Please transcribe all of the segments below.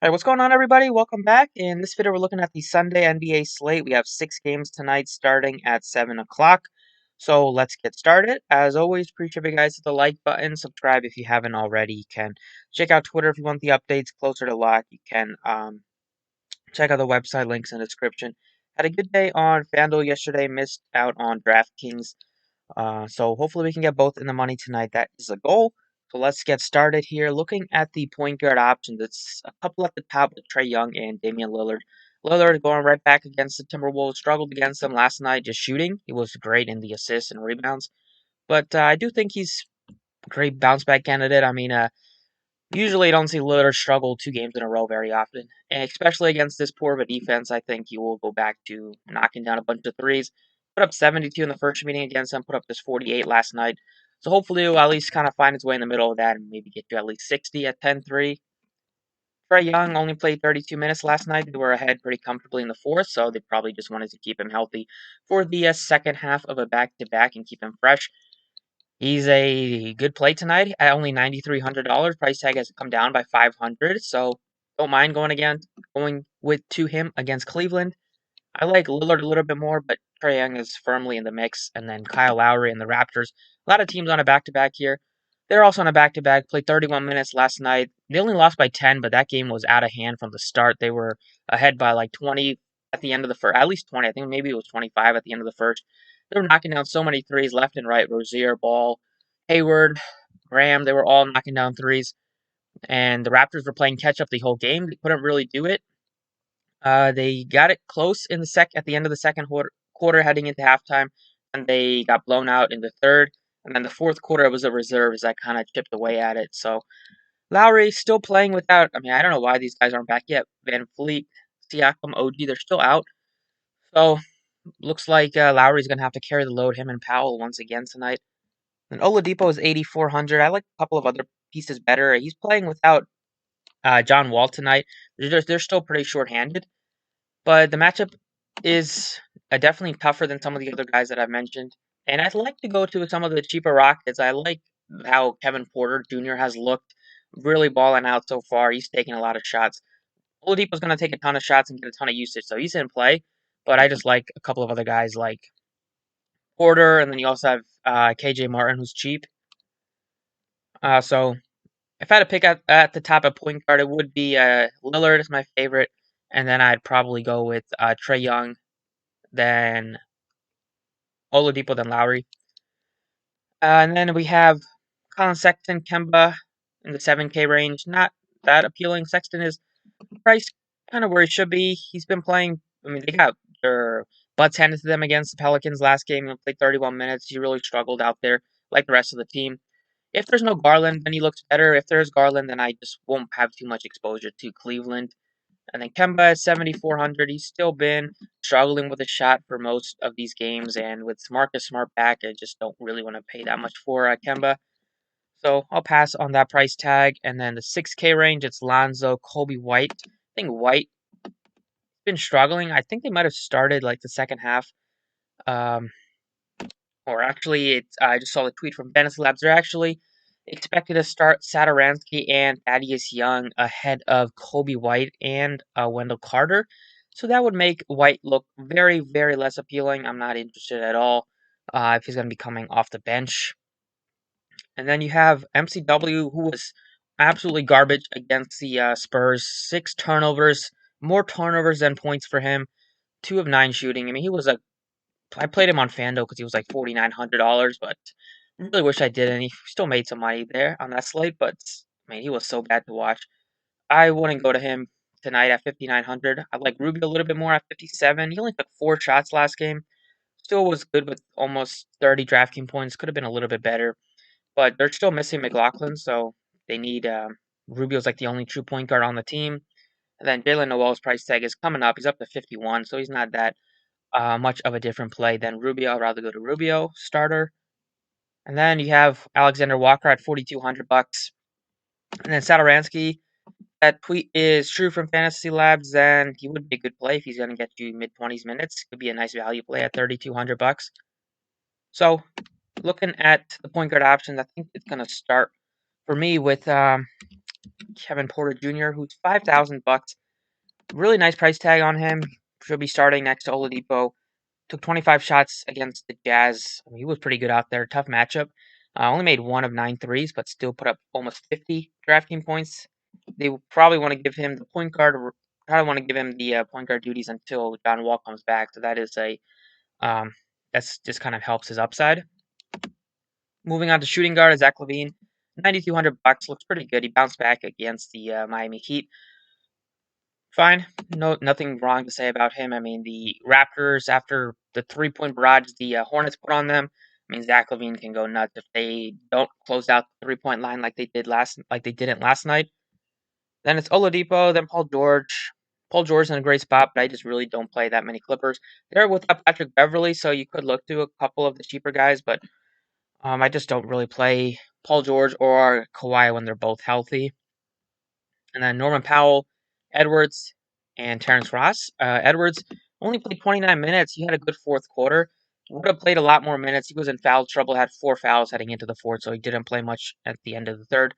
All right, what's going on, everybody? Welcome back. In this video, we're looking at the Sunday NBA slate. We have 6 games tonight starting at 7 o'clock. So let's get started. As always, appreciate you guys hit the like button. Subscribe if you haven't already. You can check out Twitter if you want the updates closer to lock. You can check out the website links in the description. Had a good day on FanDuel yesterday. Missed out on DraftKings. So hopefully we can get both in the money tonight. That is the goal. So let's get started here. Looking at the point guard options, it's a couple at the top with Trae Young and Damian Lillard. Lillard going right back against the Timberwolves. Struggled against them last night just shooting. He was great in the assists and rebounds. But I do think he's a great bounce back candidate. Usually, you don't see Lillard struggle 2 games in a row very often, and especially against this poor of a defense. I think he will go back to knocking down a bunch of threes. Put up 72 in the first meeting against them. Put up this 48 last night. So hopefully, he'll at least kind of find his way in the middle of that and maybe get to at least 60 at 10-3. Trae Young only played 32 minutes last night. They were ahead pretty comfortably in the fourth, so they probably just wanted to keep him healthy for the second half of a back-to-back and keep him fresh. He's a good play tonight at only $9,300. Price tag has come down by 500, so don't mind going with to him against Cleveland. I like Lillard a little bit more, but Trae Young is firmly in the mix, and then Kyle Lowry and the Raptors. A lot of teams on a back-to-back here. They're also on a back-to-back. Played 31 minutes last night. They only lost by 10, but that game was out of hand from the start. They were ahead by like 20 at the end of the first, at least 20. I think maybe it was 25 at the end of the first. They were knocking down so many threes left and right. Rozier, Ball, Hayward, Graham, they were all knocking down threes. And the Raptors were playing catch-up the whole game. They couldn't really do it. They got it close in at the end of the second quarter heading into halftime, and they got blown out in the third. And then the fourth quarter was a reserve as that kind of chipped away at it. So Lowry still playing without. I don't know why these guys aren't back yet. Van Fleet, Siakam, OG, they're still out. So looks like Lowry's gonna have to carry the load. Him and Powell once again tonight. And Oladipo is 8,400. I like a couple of other pieces better. He's playing without John Wall tonight. They're still pretty short-handed. But the matchup is definitely tougher than some of the other guys that I've mentioned. And I'd like to go to some of the cheaper Rockets. I like how Kevin Porter Jr. has looked really balling out so far. He's taking a lot of shots. Oladipo's going to take a ton of shots and get a ton of usage, so he's in play. But I just like a couple of other guys like Porter, and then you also have KJ Martin, who's cheap. So if I had to pick at the top of point guard, it would be Lillard is my favorite, and then I'd probably go with Trae Young, then Oladipo, then Lowry. And then we have Colin Sexton, Kemba in the 7K range. Not that appealing. Sexton is priced kind of where he should be. He's been playing. They got their butts handed to them against the Pelicans last game. He played 31 minutes. He really struggled out there, like the rest of the team. If there's no Garland, then he looks better. If there's Garland, then I just won't have too much exposure to Cleveland. And then Kemba at 7,400. He's still been struggling with a shot for most of these games. And with Marcus Smart back, I just don't really want to pay that much for Kemba. So I'll pass on that price tag. And then the 6K range, it's Lonzo, Kobe White. I think White been struggling. I think they might have started like the second half. Um, or actually, I just saw a tweet from Fantasy Labs. They're actually expected to start Satoransky and Thaddeus Young ahead of Kobe White and Wendell Carter. So that would make White look very, very less appealing. I'm not interested at all if he's going to be coming off the bench. And then you have MCW, who was absolutely garbage against the Spurs. 6 turnovers, more turnovers than points for him. 2 of 9 shooting. I played him on FanDuel because he was like $4,900, but I really wish I didn't. He still made some money there on that slate, but he was so bad to watch. I wouldn't go to him tonight at 5,900. I like Rubio a little bit more at 57. He only took 4 shots last game. Still was good with almost 30 DraftKings points. Could have been a little bit better, but they're still missing McLaughlin, so they need Rubio's like the only true point guard on the team. And then Jalen Noel's price tag is coming up. He's up to 51, so he's not that much of a different play than Rubio. I'd rather go to Rubio starter. And then you have Alexander Walker at $4,200. And then Satoransky, that tweet is true from Fantasy Labs, then he would be a good play if he's going to get you mid-20s minutes. Could be a nice value play at $3,200. So, looking at the point guard options, I think it's going to start for me with Kevin Porter Jr., who's $5,000. Really nice price tag on him. Should be starting next to Oladipo. Took 25 shots against the Jazz. I mean, he was pretty good out there. Tough matchup. Only made 1 of 9 threes, but still put up almost 50 DraftKings points. They will probably want to give him the point guard. Probably want to give him the point guard duties until John Wall comes back. So that is that's just kind of helps his upside. Moving on to shooting guard, Zach LaVine, $9,200 looks pretty good. He bounced back against the Miami Heat. Fine, nothing wrong to say about him. I mean, the Raptors, after the 3-point barrage the Hornets put on them, I mean, Zach LaVine can go nuts if they don't close out the 3-point line like they didn't last night. Then it's Oladipo, then Paul George. Paul George's in a great spot, but I just really don't play that many Clippers. They're without Patrick Beverly, so you could look to a couple of the cheaper guys, but I just don't really play Paul George or Kawhi when they're both healthy. And then Norman Powell, Edwards, and Terrence Ross. Edwards only played 29 minutes. He had a good fourth quarter. Would have played a lot more minutes. He was in foul trouble, had 4 fouls heading into the fourth, so he didn't play much at the end of the third.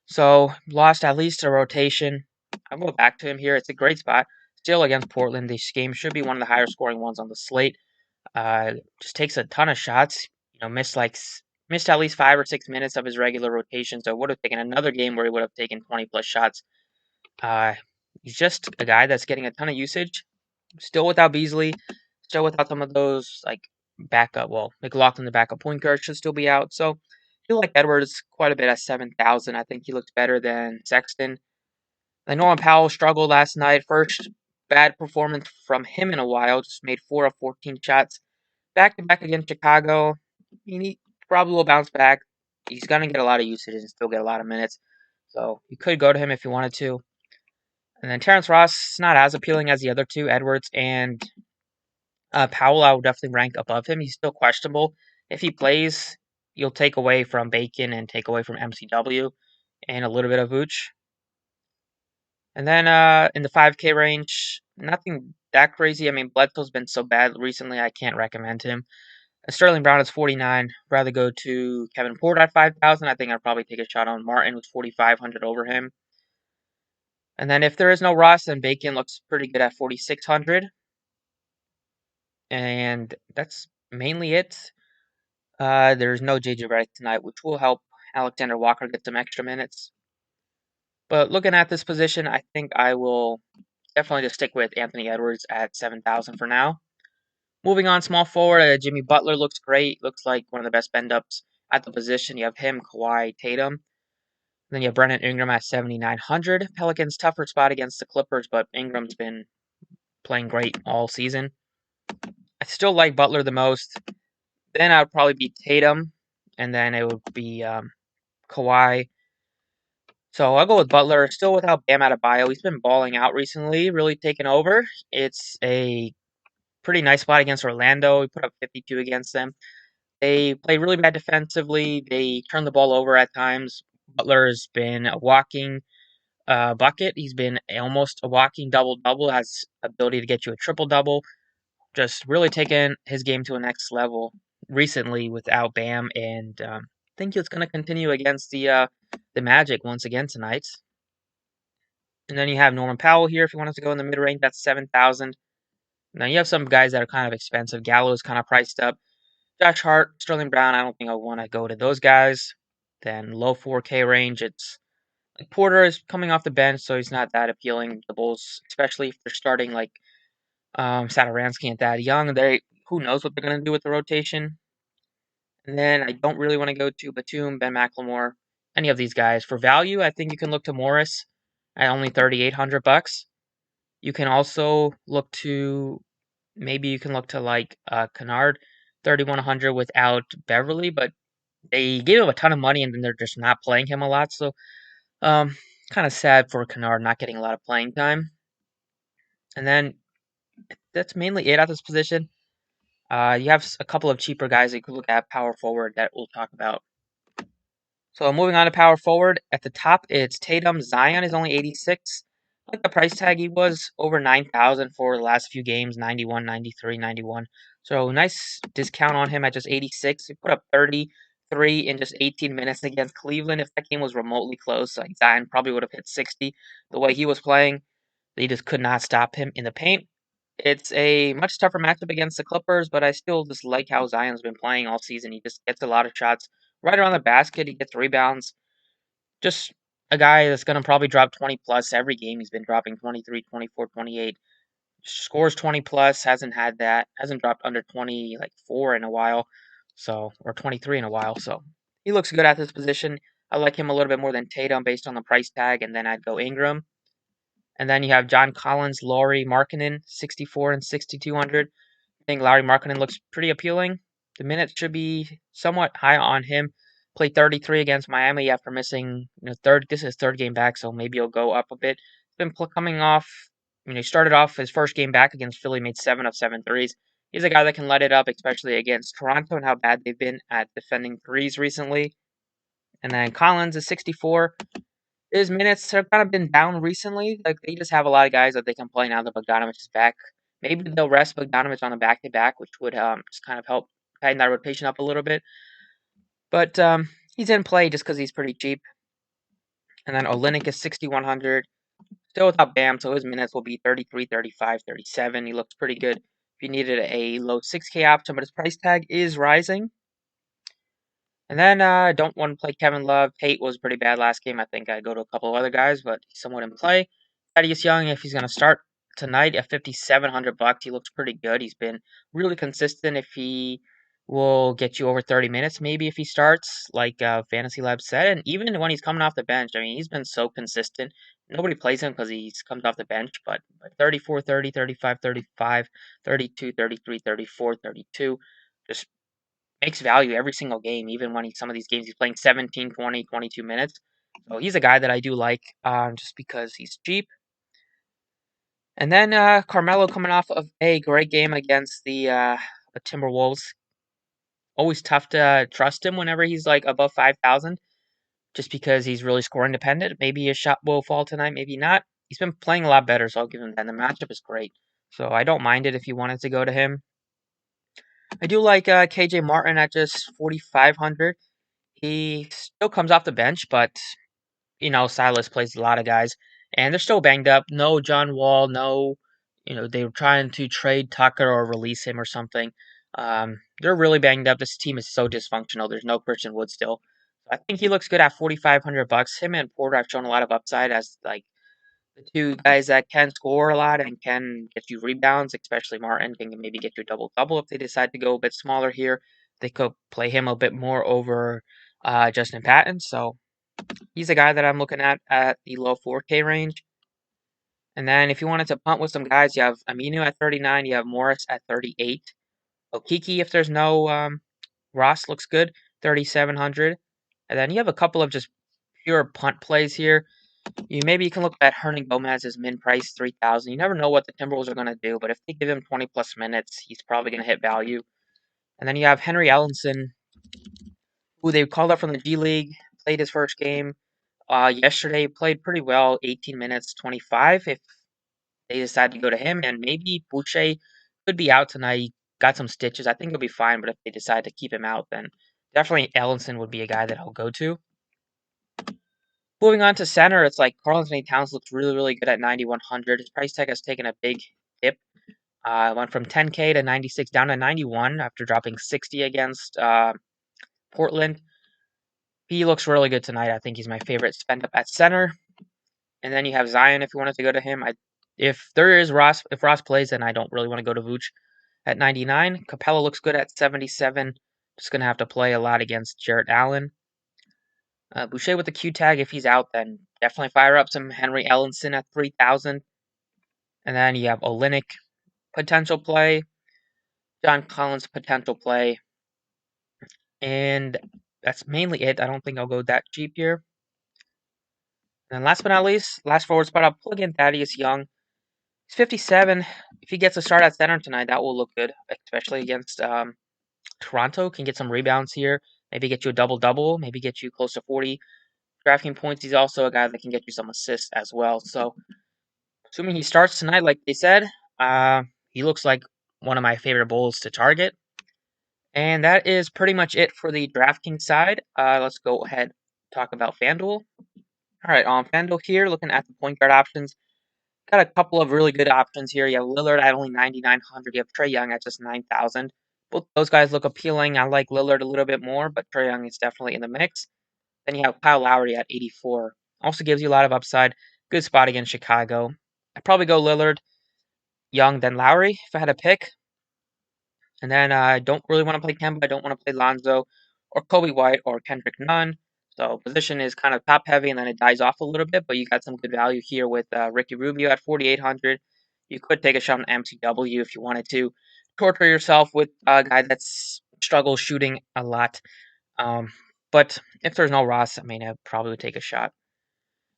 So lost at least a rotation. I'll go back to him here. It's a great spot. Still against Portland. This game should be one of the higher scoring ones on the slate. Just takes a ton of shots. Missed at least 5 or 6 minutes of his regular rotation. So would have taken another game where he would have taken 20 plus shots. Uh, he's just a guy that's getting a ton of usage. Still without Beasley. Still without some of those backup. Well, McLaughlin, the backup point guard, should still be out. So I feel like Edwards quite a bit at 7,000. I think he looks better than Sexton. I know Powell struggled last night. First bad performance from him in a while. Just made 4 of 14 shots. Back to back against Chicago. He probably will bounce back. He's gonna get a lot of usage and still get a lot of minutes. So you could go to him if you wanted to. And then Terrence Ross, not as appealing as the other two, Edwards and Powell. I would definitely rank above him. He's still questionable. If he plays, you'll take away from Bacon and take away from MCW and a little bit of Vooch. And then in the 5K range, nothing that crazy. I mean, Bledsoe's been so bad recently, I can't recommend him. Sterling Brown is 49. Rather go to Kevin Porter at 5,000. I think I'd probably take a shot on Martin with 4,500 over him. And then if there is no Ross, then Bacon looks pretty good at 4,600. And that's mainly it. There's no JJ Redick tonight, which will help Alexander Walker get some extra minutes. But looking at this position, I think I will definitely just stick with Anthony Edwards at 7,000 for now. Moving on, small forward, Jimmy Butler looks great. Looks like one of the best bend-ups at the position. You have him, Kawhi, Tatum. Then you have Brandon Ingram at 7,900. Pelicans tougher spot against the Clippers, but Ingram's been playing great all season. I still like Butler the most. Then I would probably be Tatum, and then it would be Kawhi. So I'll go with Butler. Still without Bam Adebayo. He's been balling out recently, really taking over. It's a pretty nice spot against Orlando. He put up 52 against them. They play really bad defensively. They turn the ball over at times. Butler's been a walking bucket. He's been almost a walking double-double. Has ability to get you a triple-double. Just really taken his game to a next level recently without Bam, and I think it's going to continue against the Magic once again tonight. And then you have Norman Powell here if you wanted to go in the mid-range. That's 7,000. Now you have some guys that are kind of expensive. Gallo's kind of priced up. Josh Hart, Sterling Brown, I don't think I want to go to those guys. Then low 4K range, it's like Porter is coming off the bench, so he's not that appealing. The Bulls, especially if they're starting like Satoransky and Thad Young, who knows what they're going to do with the rotation. And then I don't really want to go to Batum, Ben McLemore, any of these guys. For value, I think you can look to Morris at only $3,800. You can also look to like Kennard, 3,100 without Beverly, but they gave him a ton of money and then they're just not playing him a lot. So, kind of sad for Kennard not getting a lot of playing time. And then that's mainly it at this position. You have a couple of cheaper guys that you could look at power forward that we'll talk about. So moving on to power forward, at the top it's Tatum. Zion is only 86. Like the price tag, he was over 9,000 for the last few games, 91, 93, 91. So nice discount on him at just 86. He put up 30, 33 in just 18 minutes against Cleveland. If that game was remotely close, like Zion probably would have hit 60. The way he was playing, they just could not stop him in the paint. It's a much tougher matchup against the Clippers, but I still just like how Zion's been playing all season. He just gets a lot of shots right around the basket. He gets rebounds. Just a guy that's going to probably drop 20 plus every game. He's been dropping 23, 24, 28. Scores 20 plus, hasn't dropped under 20 like 4 in a while. So, or 23 in a while. So, he looks good at this position. I like him a little bit more than Tatum based on the price tag, and then I'd go Ingram. And then you have John Collins, Lauri Markkanen, 64 and 6,200. I think Lauri Markkanen looks pretty appealing. The minutes should be somewhat high on him. Played 33 against Miami after missing third. This is his third game back, so maybe he'll go up a bit. He's been coming off. He started off his first game back against Philly, made 7 of 7 threes. He's a guy that can let it up, especially against Toronto and how bad they've been at defending threes recently. And then Collins is 64. His minutes have kind of been down recently. Like they just have a lot of guys that they can play now that Bogdanovich is back. Maybe they'll rest Bogdanovich on a back-to-back, which would just kind of help tighten that rotation up a little bit. But he's in play just because he's pretty cheap. And then Olynyk is 6,100. Still without Bam, so his minutes will be 33, 35, 37. He looks pretty good. If you needed a low 6K option, but his price tag is rising. And then I don't want to play Kevin Love. Tate was pretty bad last game. I think I'd go to a couple of other guys, but he's somewhat in play. Thaddeus Young, if he's going to start tonight at $5,700, he looks pretty good. He's been really consistent. If he will get you over 30 minutes, maybe if he starts, like Fantasy Lab said, and even when he's coming off the bench, I mean, he's been so consistent. Nobody plays him because he's comes off the bench, but 34, 30, 35, 35, 32, 33, 34, 32, just makes value every single game, even when some of these games he's playing 17, 20, 22 minutes. So he's a guy that I do like just because he's cheap. And then Carmelo coming off of a great game against the Timberwolves. Always tough to trust him whenever he's like above 5,000, just because he's really scoring dependent. Maybe his shot will fall tonight, maybe not. He's been playing a lot better, so I'll give him that. And the matchup is great. So I don't mind it if you wanted to go to him. I do like KJ Martin at just 4,500. He still comes off the bench, but Silas plays a lot of guys, and they're still banged up. No John Wall, no, they were trying to trade Tucker or release him or something. They're really banged up. This team is so dysfunctional. There's no Christian Wood still. I think he looks good at $4,500. Him and Porter have shown a lot of upside as like the two guys that can score a lot and can get you rebounds. Especially Martin can maybe get you a double double if they decide to go a bit smaller here. They could play him a bit more over Justin Patton. So he's a guy that I'm looking at the low 4K range. And then if you wanted to punt with some guys, you have Aminu at 39, you have Morris at 38. Okiki, if there's no Ross, looks good, 3,700. And then you have a couple of just pure punt plays here. Maybe you can look at Hernan Gomez's min price, 3,000. You never know what the Timberwolves are going to do, but if they give him 20 plus minutes, he's probably going to hit value. And then you have Henry Ellenson, who they called up from the G League, played his first game. Yesterday played pretty well, 18 minutes, 25. If they decide to go to him, and maybe Boucher could be out tonight. He got some stitches. I think he'll be fine. But if they decide to keep him out, then definitely Ellenson would be a guy that I'll go to. Moving on to center, it's like Karl-Anthony Towns looks really, really good at 9,100. His price tag has taken a big dip. Went from 10K to 96 down to 91 after dropping 60 against Portland. He looks really good tonight. I think he's my favorite spend up at center. And then you have Zion if you wanted to go to him. If Ross plays, then I don't really want to go to Vooch at 99. Capella looks good at 77. Just going to have to play a lot against Jarrett Allen. Boucher with the Q tag, if he's out, then definitely fire up some Henry Ellenson at 3,000. And then you have Olynyk, potential play. John Collins, potential play. And that's mainly it. I don't think I'll go that cheap here. And last but not least, last forward spot, I'll plug in Thaddeus Young. He's 57. If he gets a start at center tonight, that will look good, especially against Toronto. Can get some rebounds here. Maybe get you a double-double. Maybe get you close to 40 drafting points. He's also a guy that can get you some assists as well. So, assuming he starts tonight, like they said, he looks like one of my favorite Bulls to target. And that is pretty much it for the DraftKings side. Let's go ahead and talk about FanDuel. All right, on FanDuel here, looking at the point guard options, got a couple of really good options here. You have Lillard at only 9,900. You have Trae Young at just 9,000. Both those guys look appealing. I like Lillard a little bit more, but Trae Young is definitely in the mix. Then you have Kyle Lowry at 84. Also gives you a lot of upside. Good spot against Chicago. I'd probably go Lillard, Young, then Lowry if I had a pick. And then I don't really want to play Kemba. I don't want to play Lonzo or Kobe White or Kendrick Nunn. So position is kind of top heavy, and then it dies off a little bit. But you got some good value here with Ricky Rubio at 4,800. You could take a shot on MCW if you wanted to. Torture yourself with a guy that's struggles shooting a lot. Um, but if there's no Ross, I mean, I'd probably take a shot.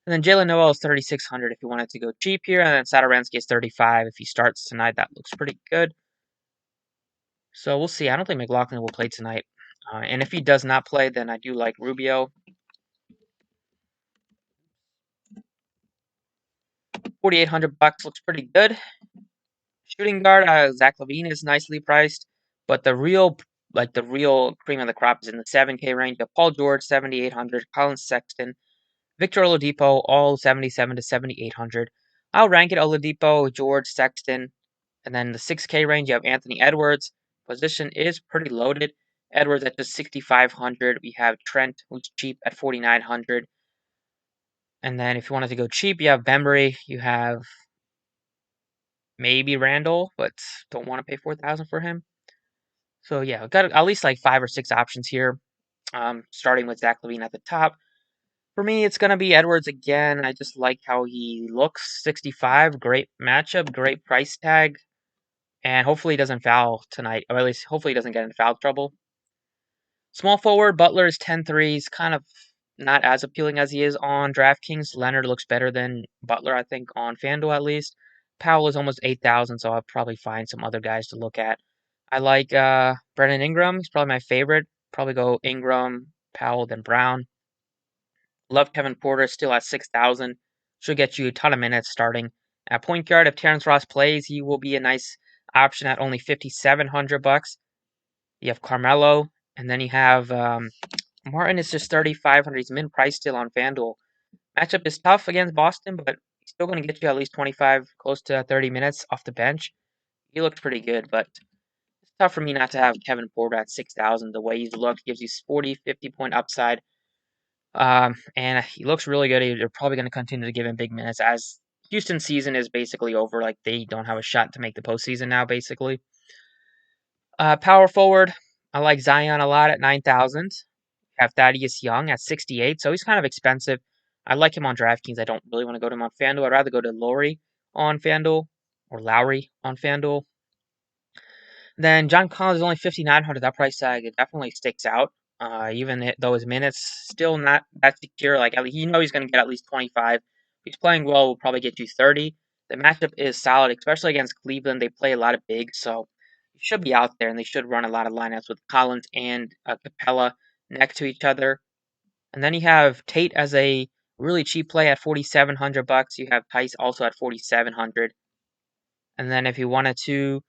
And then Jalen Noel is 3,600 if you wanted to go cheap here. And then Satoransky is 35 if he starts tonight. That looks pretty good. So we'll see. I don't think McLaughlin will play tonight. And if he does not play, then I do like Rubio. 4,800 bucks looks pretty good. Shooting guard, Zach LaVine is nicely priced, but the real cream of the crop is in the 7K range. You have Paul George, 7,800, Colin Sexton, Victor Oladipo, all 77 to 7,800. I'll rank it Oladipo, George, Sexton, and then the 6K range, you have Anthony Edwards. Position is pretty loaded. Edwards at just 6,500. We have Trent, who's cheap at 4,900. And then if you wanted to go cheap, you have Bembry. You have maybe Randall, but don't want to pay 4,000 for him. So yeah, I've got at least like 5 or 6 options here. Starting with Zach LaVine at the top. For me, it's gonna be Edwards again. I just like how he looks. 65, great matchup, great price tag. And hopefully he doesn't foul tonight, or at least hopefully he doesn't get in foul trouble. Small forward, Butler is 10-3. He's kind of not as appealing as he is on DraftKings. Leonard looks better than Butler, I think, on FanDuel at least. Powell is almost 8,000, so I'll probably find some other guys to look at. I like Brandon Ingram. He's probably my favorite. Probably go Ingram, Powell, then Brown. Love Kevin Porter, still at 6,000. Should get you a ton of minutes starting at point guard. If Terrence Ross plays, he will be a nice option at only 5,700 bucks. You have Carmelo, and then you have Martin is just 3,500. He's min price still on FanDuel. Matchup is tough against Boston, but he's still going to get you at least 25, close to 30 minutes off the bench. He looks pretty good, but it's tough for me not to have Kevin Porter at 6,000. The way he's looked gives you 40, 50 point upside. And he looks really good. They're probably going to continue to give him big minutes as Houston's season is basically over. Like they don't have a shot to make the postseason now, basically. Power forward, I like Zion a lot at 9,000. Have Thaddeus Young at 68, so he's kind of expensive. I like him on DraftKings. I don't really want to go to him on FanDuel. I'd rather go to Lowry on FanDuel or Lowry on FanDuel. Then John Collins is only 5,900. That price tag it definitely sticks out. Even though his minutes still not that secure. Like you know he's going to get at least 25. If he's playing well, will probably get you 30. The matchup is solid, especially against Cleveland. They play a lot of bigs, so he should be out there, and they should run a lot of lineups with Collins and Capella next to each other. And then you have Tate as a really cheap play at 4,700 bucks. You have Tice also at 4,700. And then if you wanted to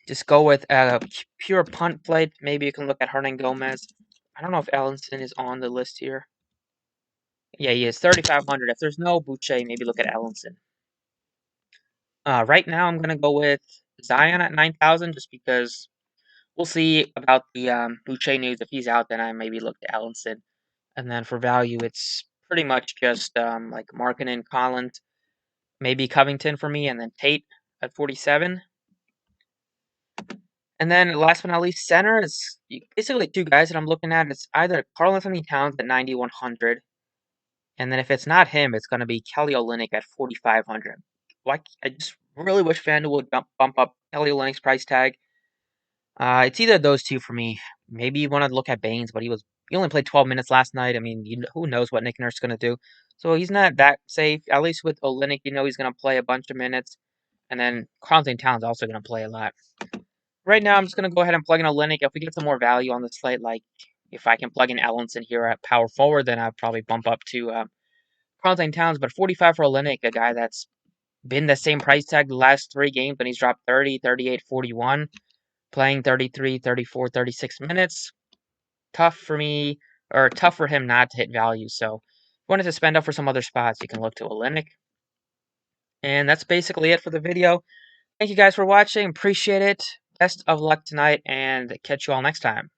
just go with a pure punt play, maybe you can look at Hernan Gomez. I don't know if Ellenson is on the list here. Yeah, he is 3,500. If there's no Boucher, maybe look at Ellenson. Right now, I'm gonna go with Zion at 9,000, just because we'll see about the Boucher news. If he's out, then I maybe look to Ellenson. And then for value, it's pretty much just like Markkanen, Collins, maybe Covington for me, and then Tate at 47. And then last but not least, center is basically 2 guys that I'm looking at. It's either Karl-Anthony Towns at 9,100, and then if it's not him, it's going to be Kelly Olynyk at 4,500. Like I just really wish FanDuel would bump up Kelly Olynyk's price tag. It's either those two for me. Maybe you want to look at Baines, but he only played 12 minutes last night. I mean, who knows what Nick Nurse is going to do? So he's not that safe. At least with Olynyk, you know he's going to play a bunch of minutes, and then Karl-Anthony Towns also going to play a lot. Right now, I'm just going to go ahead and plug in Olynyk. If we get some more value on the slate, like if I can plug in Ellenson here at power forward, then I'll probably bump up to Karl-Anthony Towns. But 45 for Olynyk, a guy that's been the same price tag the last 3 games, and he's dropped 30, 38, 41. playing 33, 34, 36 minutes. Tough for me, or tough for him not to hit value. So, if you wanted to spend up for some other spots, you can look to Olenek. And that's basically it for the video. Thank you guys for watching. Appreciate it. Best of luck tonight, and catch you all next time.